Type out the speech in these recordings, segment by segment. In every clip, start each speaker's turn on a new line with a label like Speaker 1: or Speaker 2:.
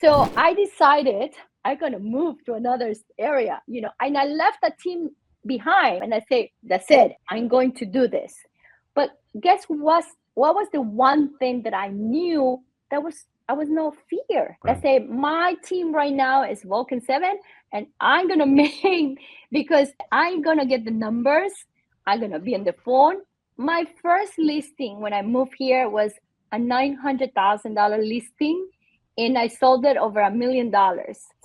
Speaker 1: So I decided I'm gonna move to another area, and I left the team behind and I say, that's it, I'm going to do this. But guess what was the one thing that I knew that was I was no fear. I
Speaker 2: Right.
Speaker 1: say my team right now is Vulcan 7 and I'm gonna make because I'm gonna get the numbers, I'm gonna be on the phone. My first listing when I moved here was a $900,000 listing and I sold it over $1 million.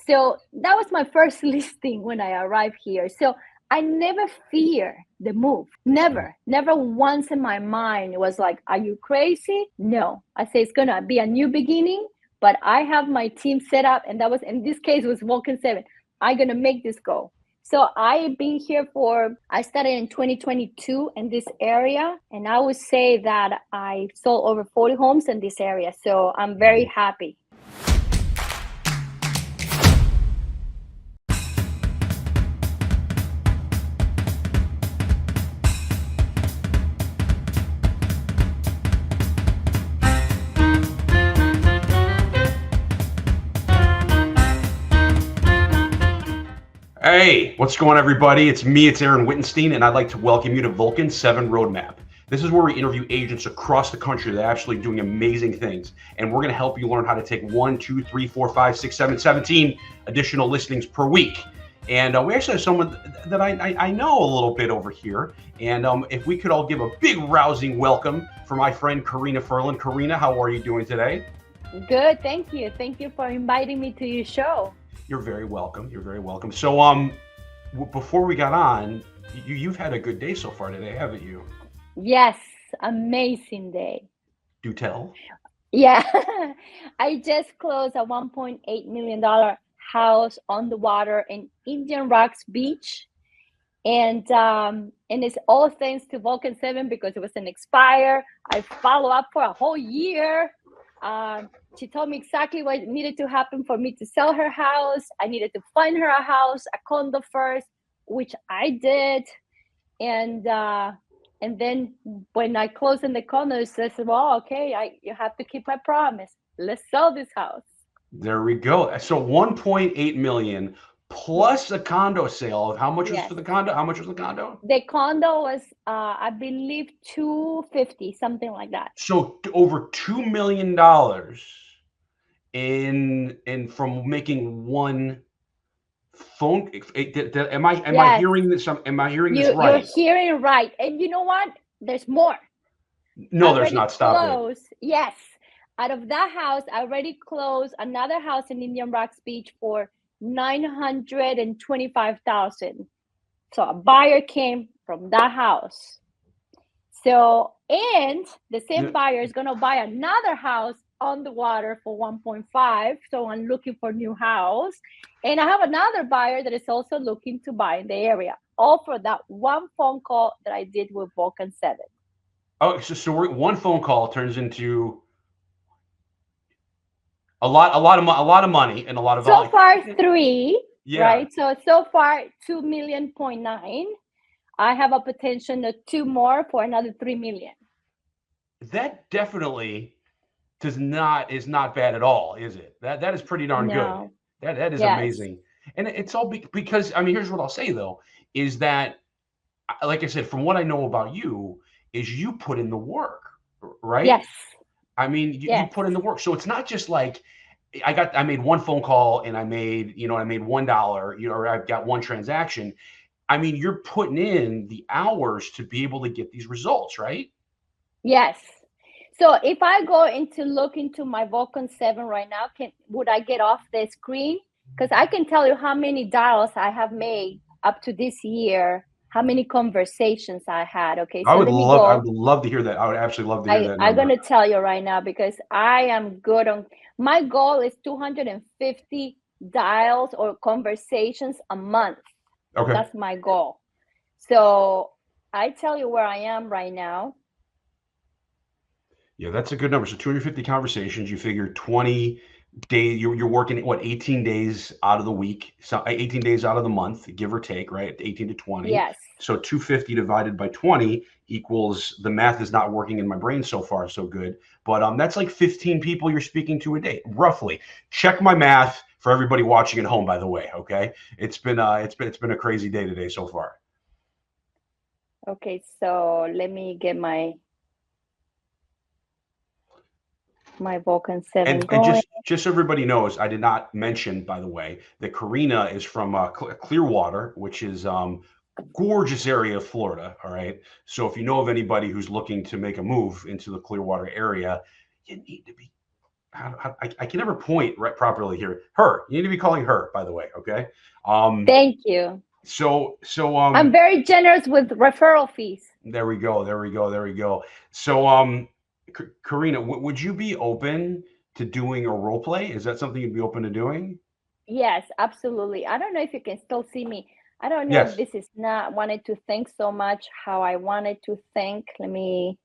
Speaker 1: So that was my first listing when I arrived here. So I never fear the move.
Speaker 2: Right.
Speaker 1: Never once in my mind it was like, are you crazy? No. I say it's gonna be a new beginning, but I have my team set up, and that was in this case was Vulcan 7. I'm gonna make this go. So I've been here I started in 2022 in this area, and I would say that I sold over 40 homes in this area. So I'm very happy.
Speaker 2: Hey, what's going on, everybody? It's Aaron Wittenstein, and I'd like to welcome you to Vulcan7 Roadmap. This is where we interview agents across the country that are actually doing amazing things, and we're going to help you learn how to take 1, 2, 3, 4, 5, 6, 7, 17 additional listings per week. And we actually have someone that I know a little bit over here, and if we could all give a big rousing welcome for my friend Karina Furlin. Karina, how are you doing today?
Speaker 1: Good, thank you. Thank you for inviting me to your show.
Speaker 2: You're very welcome. You're very welcome. So, before we got on, you've had a good day so far today, haven't you?
Speaker 1: Yes, amazing day.
Speaker 2: Do tell.
Speaker 1: Yeah, I just closed a $1.8 million house on the water in Indian Rocks Beach. And it's all thanks to Vulcan 7 because it was an expire. I follow up for a whole year. She told me exactly what needed to happen for me to sell her house. I needed to find her a house, a condo first, which I did. And then when I closed in the condo, I said, well, okay, you have to keep my promise. Let's sell this house.
Speaker 2: There we go. So 1.8 million
Speaker 1: Yes,
Speaker 2: plus a condo sale. How much was
Speaker 1: yes.
Speaker 2: for the condo? How much was the condo?
Speaker 1: The condo was, I believe, 250, something like that.
Speaker 2: So over $2 million in from making one phone. Am I
Speaker 1: Yes,
Speaker 2: hearing this? Am I hearing this
Speaker 1: you're
Speaker 2: right?
Speaker 1: hearing right. And you know what? There's more. I
Speaker 2: No, there's
Speaker 1: already
Speaker 2: not. Stop it.
Speaker 1: closed. Yes, out of that house, I already closed another house in Indian Rocks Beach for 925,000. So a buyer came from that house. So, and the same
Speaker 2: You-
Speaker 1: buyer is going to buy another house on the water for 1.5. So I'm looking for a new house. And I have another buyer that is also looking to buy in the area. All for that one phone call that I did with Vulcan 7.
Speaker 2: Oh, so one phone call turns into a lot of money and a lot of
Speaker 1: So
Speaker 2: volume.
Speaker 1: far, three,
Speaker 2: Yeah,
Speaker 1: right? So far, 2.9 million. I have a potential of two more for another 3 million.
Speaker 2: that definitely is not bad at all, is it? That is pretty darn good.
Speaker 1: No,
Speaker 2: That is
Speaker 1: yes,
Speaker 2: amazing, and it's all because I mean, here's what I'll say though, is that like I said, from what I know about you, is you put in the work, right?
Speaker 1: yes,
Speaker 2: I mean, you
Speaker 1: yes,
Speaker 2: put in the work, so it's not just like I made one phone call and I made $1, or I've got one transaction. I mean, you're putting in the hours to be able to get these results, right?
Speaker 1: yes. So if I go into look into my Vulcan 7 right now, can would I get off the screen? Because I can tell you how many dials I have made up to this year, how many conversations I had. Okay, so let me
Speaker 2: I
Speaker 1: go.
Speaker 2: would love to hear that. I would absolutely love to hear that
Speaker 1: I'm
Speaker 2: number.
Speaker 1: gonna tell you right now because I am good on my goal is 250 dials or conversations a month.
Speaker 2: Okay.
Speaker 1: That's my goal. So I tell you where I am right now.
Speaker 2: Yeah, that's a good number. So 250 conversations, you figure 20 you're working what, 18 days out of the week, so 18 days out of the month, give or take, right? 18 to 20.
Speaker 1: Yes.
Speaker 2: So 250 divided by 20 equals, the math is not working in my brain so far so good, but that's like 15 people you're speaking to a day, roughly. Check my math for everybody watching at home, by the way. Okay, it's been a crazy day today so far.
Speaker 1: Okay, so let me get my Vulcan7
Speaker 2: And
Speaker 1: going.
Speaker 2: just so everybody knows, I did not mention, by the way, that Karina is from Clearwater, which is gorgeous area of Florida. All right. So if you know of anybody who's looking to make a move into the Clearwater area, you need to be. I can never point right properly here. Her. You need to be calling her, by the way. Okay.
Speaker 1: Thank you.
Speaker 2: So
Speaker 1: I'm very generous with referral fees.
Speaker 2: there we go. There we go. There we go. So Karina, would you be open to doing a role play? Is that something you'd be open to doing?
Speaker 1: Yes, absolutely. I don't know if you can still see me. I don't know if
Speaker 2: Yes.
Speaker 1: this is not wanted to think so much how I wanted to think. Let me,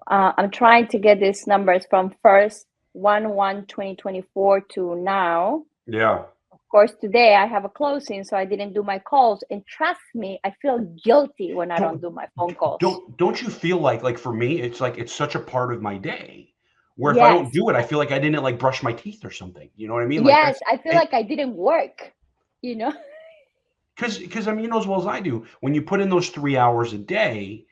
Speaker 1: I'm trying to get these numbers from first 1/1/2024 to now.
Speaker 2: Yeah.
Speaker 1: Of course, today I have a closing, so I didn't do my calls. And trust me, I feel guilty when I don't
Speaker 2: Don't
Speaker 1: do my phone calls.
Speaker 2: don't you feel like for me, it's like it's such a part of my day where if I don't
Speaker 1: Yes,
Speaker 2: do it, I feel like I didn't like brush my teeth or something. You know what I mean? Like
Speaker 1: yes,
Speaker 2: that's
Speaker 1: I feel
Speaker 2: it.
Speaker 1: like I didn't work, you know?
Speaker 2: Because I mean, you know as well as I do, when you put in those 3 hours a day,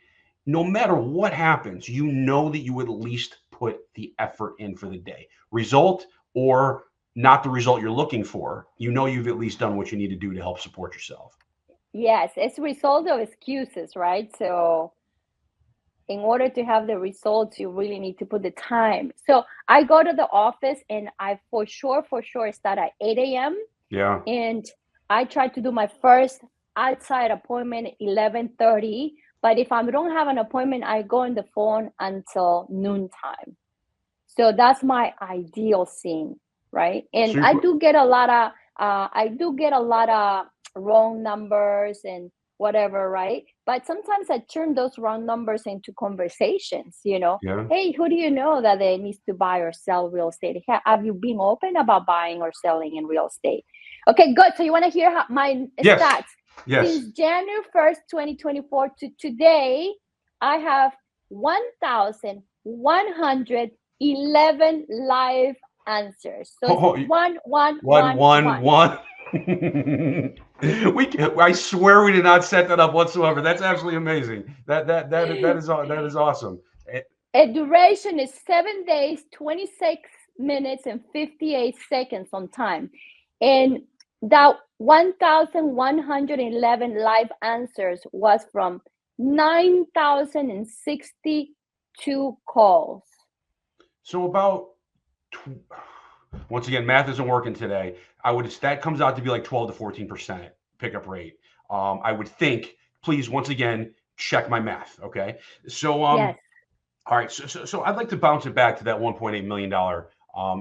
Speaker 2: no matter what happens, you know that you at least put the effort in for the day. Result or not the result you're looking for, you know you've at least done what you need to do to help support yourself.
Speaker 1: Yes, it's a result of excuses, right? So in order to have the results, you really need to put the time. So I go to the office and I for sure start at 8 a.m.
Speaker 2: Yeah.
Speaker 1: and I try to do my first outside appointment at 11:30. But if I don't have an appointment, I go on the phone until noontime. So that's my ideal scene, right? And I
Speaker 2: Super.
Speaker 1: do get a lot of wrong numbers and whatever, right? But sometimes I turn those wrong numbers into conversations,
Speaker 2: Yeah.
Speaker 1: Hey, who do you know that they needs to buy or sell real estate? Have you been open about buying or selling in real estate? Okay, good. So you want to hear my
Speaker 2: Yes.
Speaker 1: stats?
Speaker 2: Yes.
Speaker 1: Since January 1st, 2024 to today, I have 1,111 live answers. So it's
Speaker 2: Oh,
Speaker 1: one, one,
Speaker 2: one,
Speaker 1: one,
Speaker 2: one,
Speaker 1: one.
Speaker 2: one. I swear we did not set that up whatsoever. That's absolutely amazing. That is awesome.
Speaker 1: A duration is 7 days, 26 minutes, and 58 seconds on time. And that 1,111 live answers was from 9,062 calls.
Speaker 2: So about once again, math isn't working today. That comes out to be like 12 to 14% pickup rate. I would think. Please, once again, check my math. Okay. So
Speaker 1: Yes.
Speaker 2: all right. So I'd like to bounce it back to that $1.8 million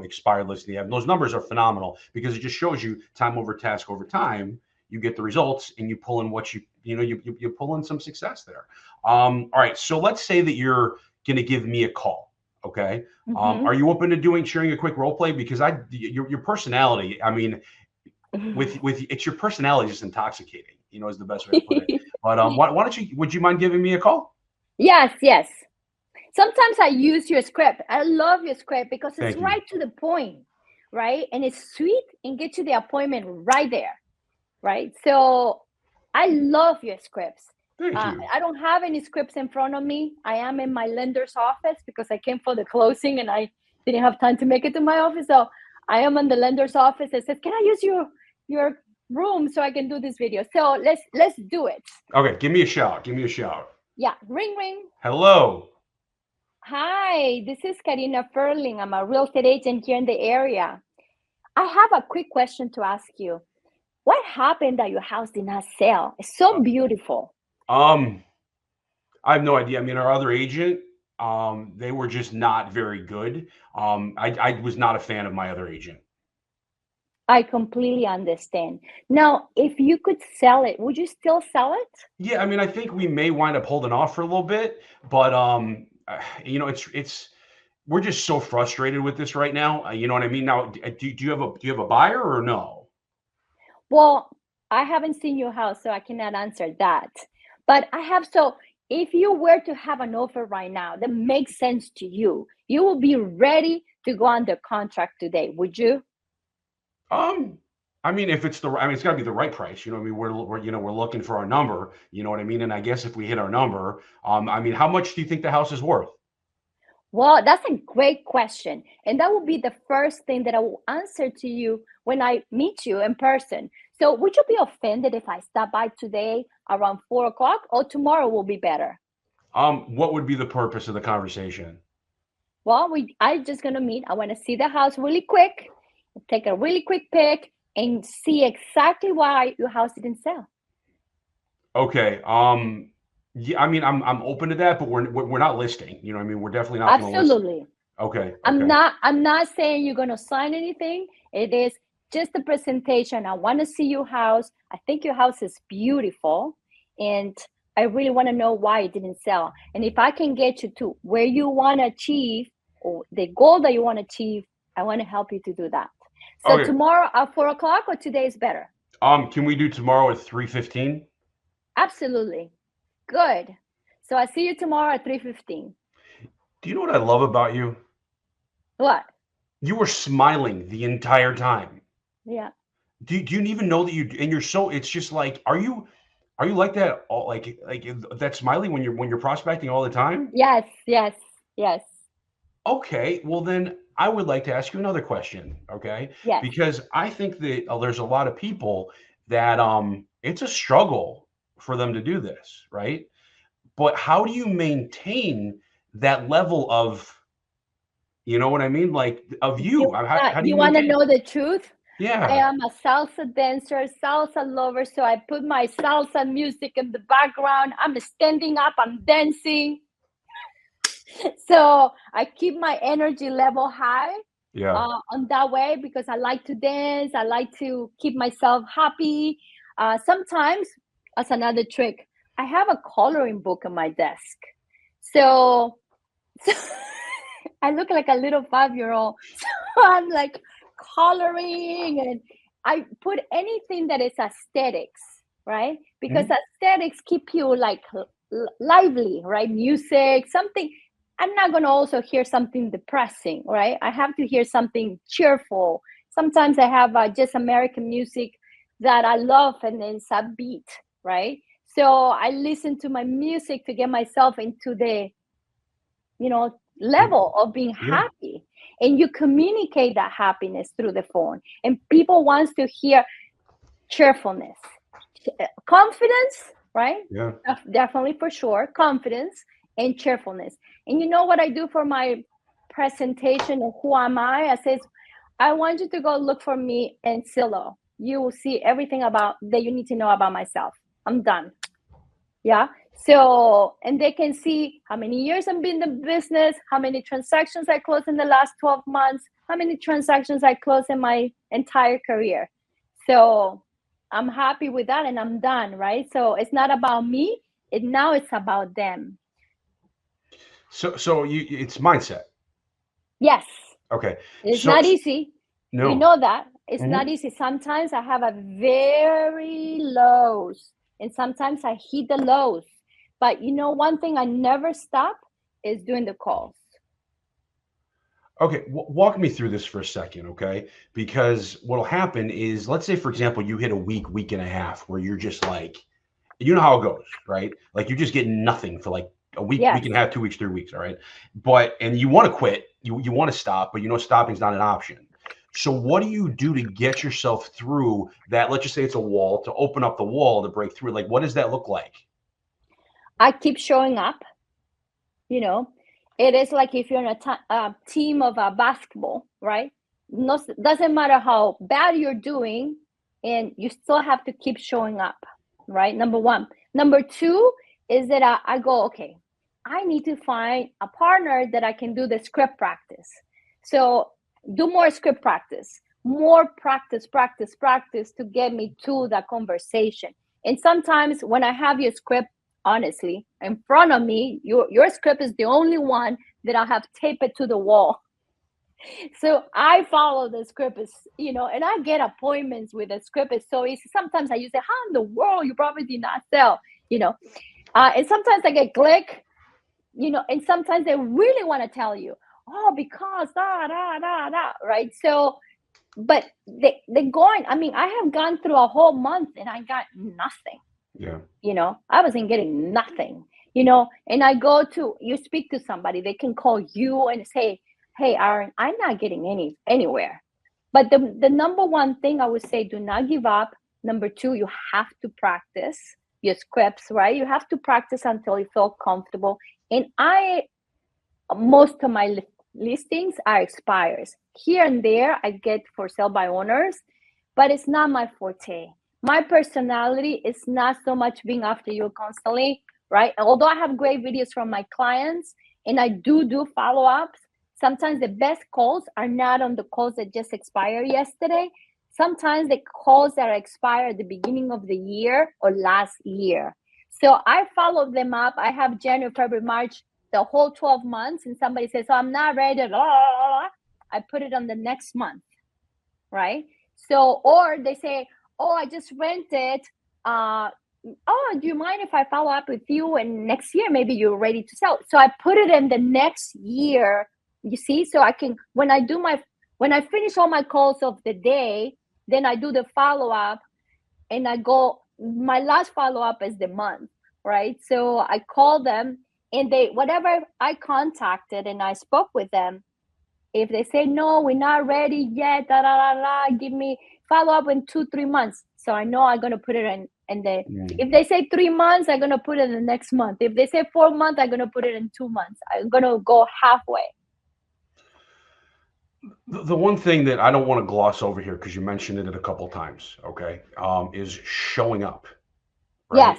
Speaker 2: expired listing you have. And those numbers are phenomenal because it just shows you time over task over time. You get the results and you pull in what you pull in some success there. All right. So let's say that you're going to give me a call. Okay. Are you open to sharing a quick role play? Because your personality, I mean, with it's your personality is just intoxicating, is the best way to put it. But would you mind giving me a call?
Speaker 1: Yes, yes. Sometimes I use your script. I love your script because it's
Speaker 2: Thank you.
Speaker 1: right to the point, right? And it's sweet and get you the appointment right there, right? So I love your scripts.
Speaker 2: Thank you.
Speaker 1: I don't have any scripts in front of me. I am in my lender's office because I came for the closing and I didn't have time to make it to my office. So I am in the lender's office. It says, "Can I use your room so I can do this video?" So let's do it.
Speaker 2: Okay, give me a shout. Give me a shout.
Speaker 1: Yeah, ring ring.
Speaker 2: Hello.
Speaker 1: Hi, this is Karina Furlin. I'm a real estate agent here in the area. I have a quick question to ask you. What happened that your house did not sell? It's so beautiful.
Speaker 2: I have no idea. I mean, our other agent, they were just not very good. I was not a fan of my other agent.
Speaker 1: I completely understand. Now, if you could sell it, would you still sell it?
Speaker 2: Yeah, I mean, I think we may wind up holding off for a little bit, but it's we're just so frustrated with this right now. You know what I mean? Now, do you have a buyer or no?
Speaker 1: Well, I haven't seen your house, so I cannot answer that. But I have, so if you were to have an offer right now that makes sense to you, you will be ready to go under contract today, would you?
Speaker 2: Um, I mean, if it's I mean, it's got to be the right price. You know what I mean? We're looking for our number. You know what I mean? And I guess if we hit our number, I mean, how much do you think the house is worth?
Speaker 1: Well, that's a great question. And that will be the first thing that I will answer to you when I meet you in person. So, would you be offended if I stop by today around 4 o'clock, or tomorrow will be better?
Speaker 2: What would be the purpose of the conversation?
Speaker 1: Well, I just gonna meet. I want to see the house really quick, take a really quick pic, and see exactly why your house didn't sell.
Speaker 2: Okay. Yeah, I mean, I'm open to that, but we're not listing. You know what I mean? We're definitely not going to list.
Speaker 1: Absolutely.
Speaker 2: Okay.
Speaker 1: I'm
Speaker 2: Okay.
Speaker 1: not I'm not saying you're gonna sign anything. It is just a presentation. I want to see your house. I think your house is beautiful, and I really want to know why it didn't sell. And if I can get you to where you want to achieve, or the goal that you want to achieve, I want to help you to do that. So
Speaker 2: Okay.
Speaker 1: tomorrow at 4 o'clock, or today is better?
Speaker 2: Can we do tomorrow at 3:15?
Speaker 1: Absolutely. Good. So I see you tomorrow at 3:15.
Speaker 2: Do you know what I love about you?
Speaker 1: What?
Speaker 2: You were smiling the entire time.
Speaker 1: Yeah.
Speaker 2: Do you even know that and you're so, it's just like, are you like that all that smiling when you're prospecting all the time?
Speaker 1: Yes, yes, yes,
Speaker 2: Okay, well then I would like to ask you another question, okay?
Speaker 1: yes.
Speaker 2: Because I think that there's a lot of people that it's a struggle for them to do this, right? But how do you maintain that level of, you know what I mean? Like of you. How do you
Speaker 1: You wanna
Speaker 2: maintain it?
Speaker 1: know the truth? I
Speaker 2: Yeah.
Speaker 1: am a salsa dancer, salsa lover, so I put my salsa music in the background. I'm standing up, I'm dancing. So I keep my energy level high
Speaker 2: Yeah.
Speaker 1: on that way because I like to dance. I like to keep myself happy. Sometimes, as another trick, I have a coloring book on my desk. So, so I look like a little 5-year-old. So I'm like coloring, and I put anything that is aesthetics, right? Because
Speaker 2: Mhm.
Speaker 1: aesthetics keep you like lively, right? Music, something. I'm not going to also hear something depressing, right? I have to hear something cheerful. Sometimes I have just American music that I love, and then it's upbeat, right? So I listen to my music to get myself into the, level of being
Speaker 2: Yeah.
Speaker 1: happy. And you communicate that happiness through the phone, and people wants to hear cheerfulness, confidence, right?
Speaker 2: Yeah.
Speaker 1: Definitely, for sure, confidence and cheerfulness. And you know what I do for my presentation of who am I says, I want you to go look for me in Zillow. You will see everything about that you need to know about myself. I'm done. Yeah. So, and they can see how many years I've been in the business, how many transactions I closed in the last 12 months, how many transactions I closed in my entire career. So I'm happy with that, and I'm done, right? So it's not about me. Now it's about them.
Speaker 2: So it's mindset.
Speaker 1: Yes.
Speaker 2: Okay.
Speaker 1: It's
Speaker 2: So
Speaker 1: not easy. We
Speaker 2: no.
Speaker 1: know that. It's not
Speaker 2: Mhm.
Speaker 1: easy. Sometimes I have a very lows, and sometimes I hit the lows. But one thing I never stop is doing the calls.
Speaker 2: Okay, walk me through this for a second, okay? Because what'll happen is, let's say, for example, you hit a week and a half where you're just like, you know how it goes, right? Like you're just getting nothing for like a week
Speaker 1: Yes.
Speaker 2: and a half, 2 weeks, 3 weeks, all right? And you want to quit, you want to stop, but you know stopping's not an option. So what do you do to get yourself through that? Let's just say it's a wall, to open up the wall to break through. Like, what does that look like?
Speaker 1: I keep showing up. You know, it is like if you're in a team of basketball, right? No, doesn't matter how bad you're doing, and you still have to keep showing up, right? Number one. Number two is that I go, okay, I need to find a partner that I can do the script practice. So do more script practice, more practice to get me to the conversation. And sometimes when I have your script, honestly, in front of me, your script is the only one that I have taped it to the wall. So I follow the script, is, and I get appointments with the script. It's so easy. Sometimes I use it, how in the world you probably did not sell, and sometimes I get click, and sometimes they really want to tell you, oh, because right? So, but they're going, I mean, I have gone through a whole month and I got nothing.
Speaker 2: Yeah.
Speaker 1: I wasn't getting nothing, and I go to, you speak to somebody, they can call you and say, hey, Aaron, I'm not getting anywhere. But the number one thing I would say, do not give up. Number two, you have to practice your scripts, right? You have to practice until you feel comfortable. And most of my listings are expires. Here and there, I get for sale by owners, but it's not my forte. My personality is not so much being after you constantly, right? Although I have great videos from my clients and I do follow-ups, sometimes the best calls are not on the calls that just expired yesterday. Sometimes the calls that expire at the beginning of the year or last year. So I follow them up. I have January, February, March, the whole 12 months. And somebody says, oh, I'm not ready. I put it on the next month, right? So, or they say, oh, I just rented. Oh, do you mind if I follow up with you? And next year, maybe you're ready to sell. So I put it in the next year, you see? So I can, when I finish all my calls of the day, then I do the follow-up and I go, my last follow-up is the month, right? So I call them and whatever I contacted and I spoke with them, if they say, no, we're not ready yet, give me follow up in 2-3 months. So I know I'm going to put it in. And if they say 3 months, I'm going to put it in the next month. If they say 4 months, I'm going to put it in 2 months. I'm going to go halfway.
Speaker 2: The one thing that I don't want to gloss over here, because you mentioned it a couple of times, okay, is showing up. Right?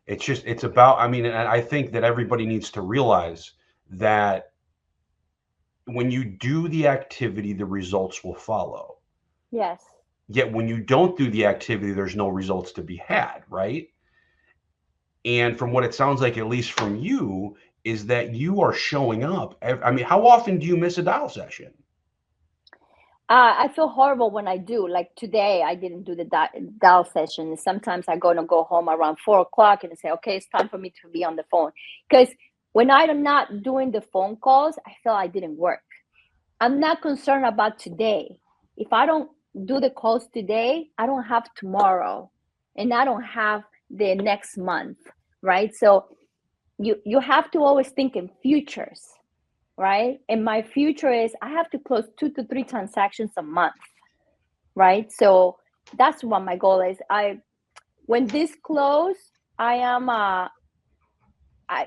Speaker 1: Yes.
Speaker 2: It's about, I mean, and I think that everybody needs to realize that when you do the activity, the results will follow.
Speaker 1: Yes.
Speaker 2: Yet when you don't do the activity, there's no results to be had, right? And from what it sounds like, at least from you, is that you are showing up. I mean, how often do you miss a dial session?
Speaker 1: I feel horrible when I do. Like today, I didn't do the dial session. Sometimes I'm going to go home around 4 o'clock and say, okay, it's time for me to be on the phone. Because when I'm not doing the phone calls, I feel I didn't work. I'm not concerned about today. If I don't do the calls today, I don't have tomorrow and I don't have the next month, right? So you have to always think in futures, right? And my future is I have to close 2 to 3 transactions a month, right? So that's what my goal is. When this close, I am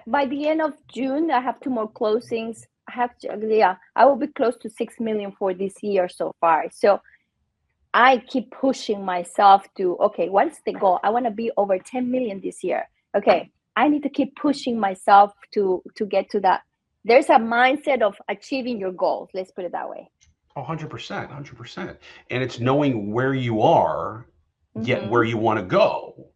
Speaker 1: by the end of June, I have 2 more closings. I will be close to 6 million for this year so far. So I keep pushing myself to, okay, what's the goal? I want to be over 10 million this year. Okay, I need to keep pushing myself to get to that. There's a mindset of achieving your goals. Let's put it that way.
Speaker 2: 100%, 100%. And it's knowing where you are, yet where you want to go.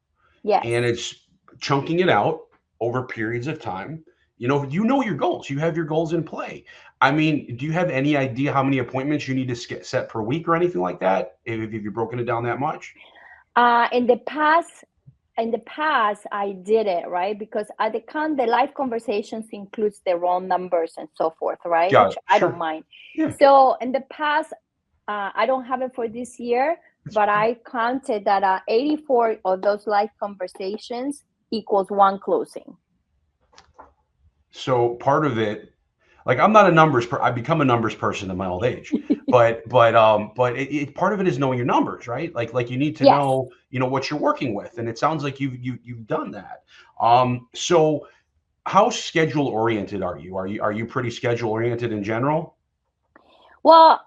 Speaker 1: Yes.
Speaker 2: And it's chunking it out over periods of time. You know your goals. You have your goals in play. I mean, do you have any idea how many appointments you need to set per week or anything like that? If you've broken it down that much?
Speaker 1: In the past, I did it, right? Because the live conversations includes the raw numbers and so forth, right?
Speaker 2: Yeah,
Speaker 1: which I don't mind.
Speaker 2: Yeah.
Speaker 1: So in the past, I don't have it for this year, but I counted that 84 of those live conversations equals 1 closing.
Speaker 2: So part of it, like I'm not a numbers I've become a numbers person in my old age, but part of it is knowing your numbers, right? Like you need to know, what you're working with, and it sounds like you've done that. So how schedule oriented are you? Are you pretty schedule oriented in general?
Speaker 1: Well,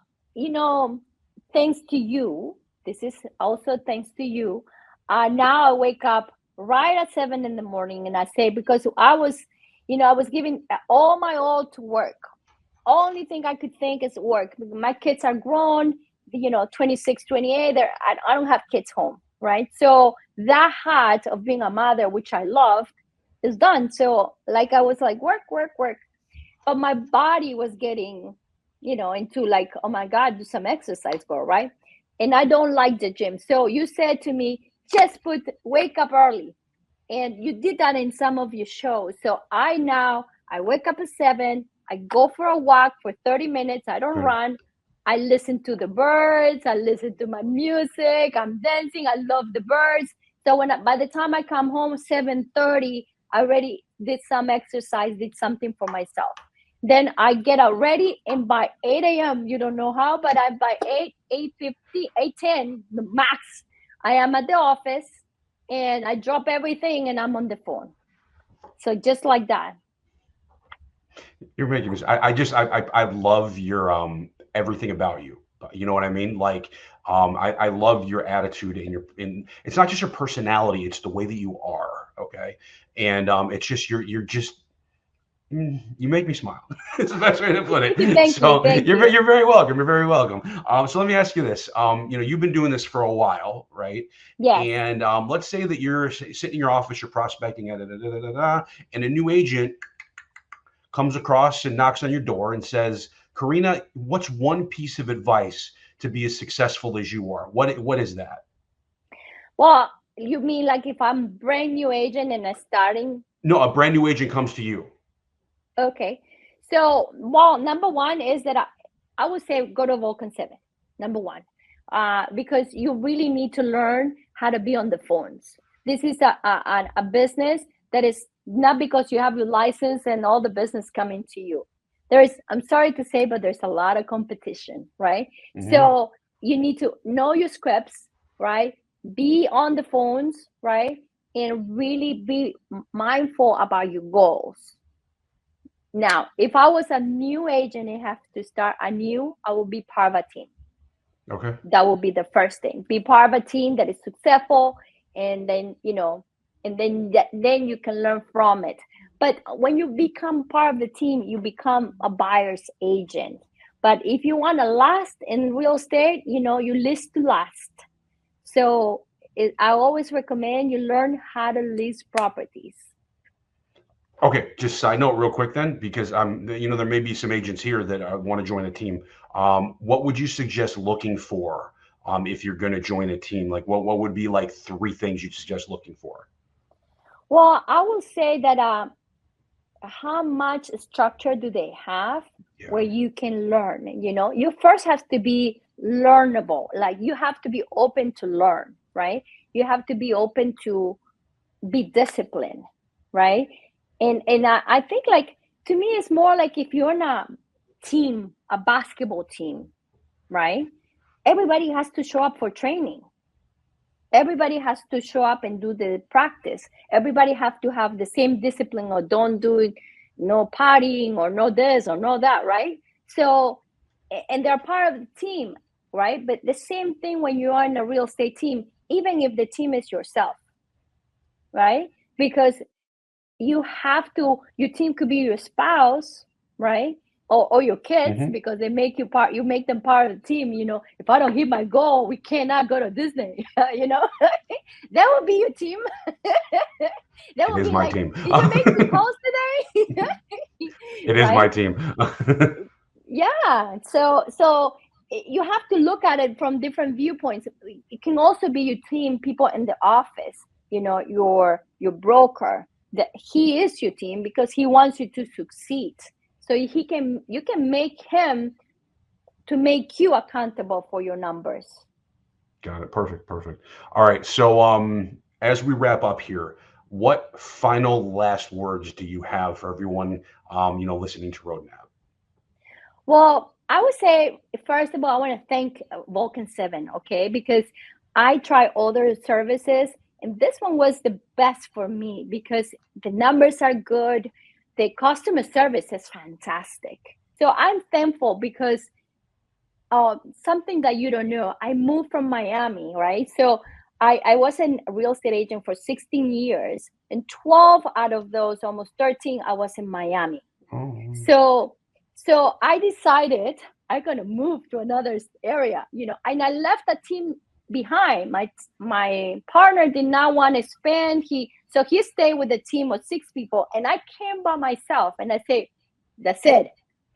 Speaker 1: thanks to you, this is also thanks to you. Now I wake up right at 7 in the morning, and I say, because I was giving all my all to work. Only thing I could think is work. My kids are grown, 26, 28. I don't have kids home, right? So that hat of being a mother, which I love, is done. So I was like, work, work, work. but my body was getting, into like, oh my God, do some exercise, girl, right? And I don't like the gym. So you said to me, just wake up early. And you did that in some of your shows. So I wake up at 7, I go for a walk for 30 minutes. I don't
Speaker 2: Good.
Speaker 1: run. I listen to the birds. I listen to my music. I'm dancing. I love the birds. So by the time I come home 7:30, I already did some exercise, did something for myself. Then I get out ready, and by 8 a.m., you don't know how, but by 8, 8:50, 8:10, the max, I am at the office, and I drop everything and I'm on the phone. So just like that.
Speaker 2: You're making me. I love your everything about you. You know what I mean? Like I love your attitude and it's not just your personality, it's the way that you are. Okay. And it's just you're just you make me smile. It's the best way to put it.
Speaker 1: Thank you.
Speaker 2: So
Speaker 1: Thank you.
Speaker 2: you're very welcome. You're very welcome. So let me ask you this. You've been doing this for a while, right?
Speaker 1: Yes.
Speaker 2: And let's say that you're sitting in your office, you're prospecting, and a new agent comes across and knocks on your door and says, Karina, what's one piece of advice to be as successful as you are? What is that?
Speaker 1: Well, you mean like if I'm brand new agent and I'm starting?
Speaker 2: No, a brand new agent comes to you.
Speaker 1: Okay. So, well, number one is that I would say go to Vulcan7, number one, because you really need to learn how to be on the phones. This is a business that is not because you have your license and all the business coming to you. I'm sorry to say, but there's a lot of competition, right?
Speaker 2: Mm-hmm.
Speaker 1: So you need to know your scripts, right? Be on the phones, right? And really be mindful about your goals. Now, if I was a new agent and have to start anew, I will be part of a team.
Speaker 2: Okay.
Speaker 1: That will be the first thing. Be part of a team that is successful, and then then you can learn from it. But when you become part of the team, you become a buyer's agent. But if you want to last in real estate, you list to last. So I always recommend you learn how to list properties.
Speaker 2: Okay, just side note real quick then, because there may be some agents here that want to join a team. What would you suggest looking for if you're going to join a team? Like what would be like 3 things you'd suggest looking for?
Speaker 1: Well, I will say that how much structure do they have
Speaker 2: Yeah.
Speaker 1: where you can learn? You first have to be learnable. Like you have to be open to learn, right? You have to be open to be disciplined, right? And I think, like, to me it's more like if you're in a team, a basketball team, right? Everybody has to show up for training. Everybody has to show up and do the practice. Everybody have to have the same discipline, or don't do it, no partying, or no this or no that, right? So, and they're part of the team, right? But the same thing when you are in a real estate team, even if the team is yourself, right? Because your team could be your spouse, right? Or your kids,
Speaker 2: Mm-hmm.
Speaker 1: because you make them part of the team. If I don't hit my goal, we cannot go to Disney. That would be your team. That
Speaker 2: It
Speaker 1: would
Speaker 2: is
Speaker 1: be
Speaker 2: my
Speaker 1: like,
Speaker 2: team.
Speaker 1: did you make the calls today?
Speaker 2: It is my
Speaker 1: Right?
Speaker 2: team.
Speaker 1: Yeah. So you have to look at it from different viewpoints. It can also be your team, people in the office, your broker, that he is your team because he wants you to succeed. So you can make him to make you accountable for your numbers.
Speaker 2: Got it. Perfect. Perfect. All right. So, as we wrap up here, what final last words do you have for everyone, listening to Roadmap?
Speaker 1: Well, I would say, first of all, I want to thank Vulcan7, okay? Because I try other services, and this one was the best for me because the numbers are good, the customer service is fantastic. So I'm thankful because something that you don't know, I moved from Miami, right? So I was a real estate agent for 16 years, and 12 out of those, almost 13, I was in Miami.
Speaker 2: Oh,
Speaker 1: So I decided I'm gonna move to another area, and I left the team behind. My partner did not want to spend. He stayed with a team of 6 people, and I came by myself. And I say, That's it.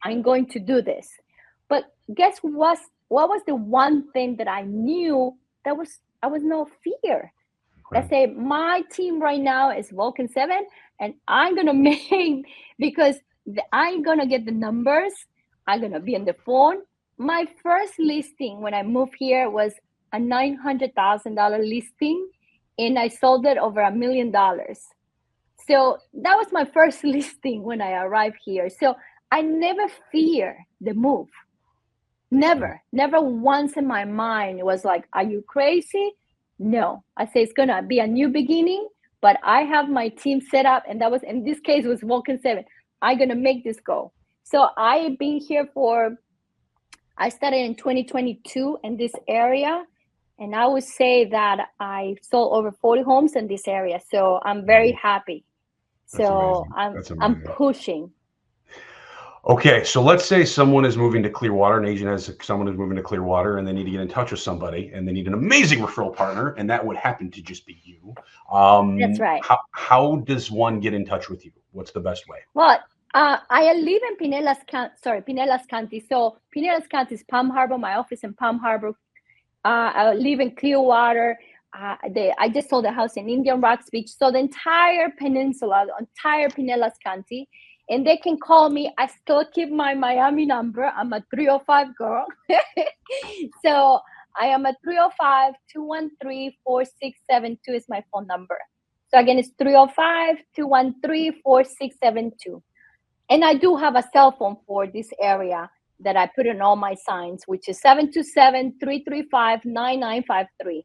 Speaker 1: I'm going to do this. But guess what was the one thing that I knew that I was no fear.
Speaker 2: Right.
Speaker 1: I say my team right now is Vulcan7, and I'm gonna make because I'm gonna get the numbers. I'm gonna be on the phone. My first listing when I moved here was a $900,000 listing, and I sold it over $1 million. So that was my first listing when I arrived here. So I never fear the move. Never once in my mind it was like, are you crazy? No, I say it's gonna be a new beginning, but I have my team set up, and that was in this case was Vulcan7. I'm gonna make this go. So I've been here I started in 2022 in this area, and I would say that I sold over 40 homes in this area. So I'm very happy. So I'm pushing.
Speaker 2: Okay, so let's say someone is moving to Clearwater, an agent has someone who's moving to Clearwater, and they need to get in touch with somebody, and they need an amazing referral partner, and that would happen to just be you.
Speaker 1: That's right.
Speaker 2: How does one get in touch with you? What's the best way?
Speaker 1: Well, I live in Pinellas County. So Pinellas County is Palm Harbor. My office in Palm Harbor. I live in Clearwater. I just sold a house in Indian Rocks Beach. So the entire peninsula, the entire Pinellas County. And they can call me. I still keep my Miami number. I'm a 305 girl. So I am a 305-213-4672 is my phone number. So again, it's 305-213-4672. And I do have a cell phone for this area that I put in all my signs, which is 727-335-9953.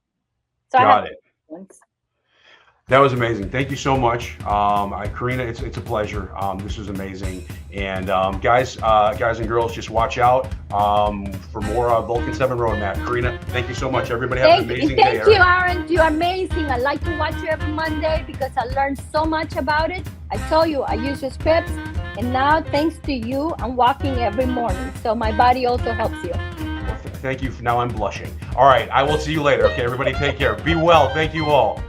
Speaker 1: So
Speaker 2: Got it.
Speaker 1: Ones.
Speaker 2: That was amazing. Thank you so much, Karina. It's a pleasure. This was amazing. And guys and girls, just watch out for more Vulcan7 Roadmap. Karina, thank you so much. Everybody have an amazing day.
Speaker 1: Thank you, Aaron. You're amazing. I like to watch you every Monday because I learned so much about it. I told you I use your scripts, and now thanks to you, I'm walking every morning. So my body also helps you.
Speaker 2: Well, thank you. Now I'm blushing. All right, I will see you later. Okay, everybody, take care. Be well. Thank you all.